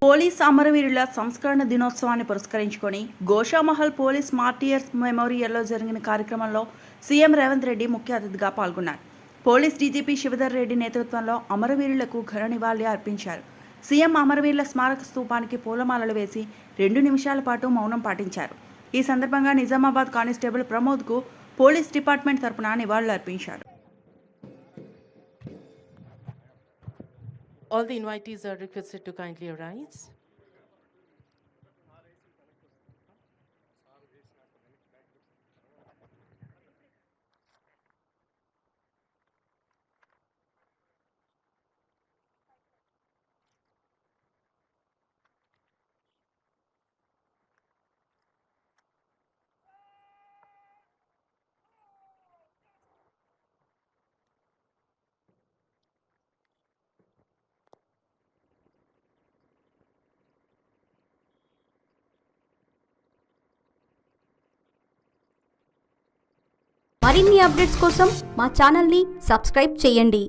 Police అమరవీరుల సంస్కరణ దినోత్సవాన్ని పురస్కరించుకొని గోషామహల్ పోలీస్ మార్టియర్స్ మెమోరియల్లో జరిగిన కార్యక్రమంలో సీఎం రేవంత్ రెడ్డి ముఖ్య అతిథిగా పాల్గొన్నారు. పోలీస్ డీజీపీ శివధర్ రెడ్డి నేతృత్వంలో అమరవీరులకు ఘన నివాళి అర్పించారు. సీఎం అమరవీరుల స్మారక స్తూపానికి పూలమాలలు వేసి 2 నిమిషాల పాటు మౌనం పాటించారు. ఈ సందర్భంగా నిజామాబాద్ కానిస్టేబుల్ ప్రమోద్కు పోలీస్ డిపార్ట్మెంట్ తరపున నివాళులు అర్పించారు. All the invitees are requested to kindly arise. మరిన్ని అప్డేట్స్ కోసం మా ఛానల్ని సబ్స్క్రైబ్ చేయండి.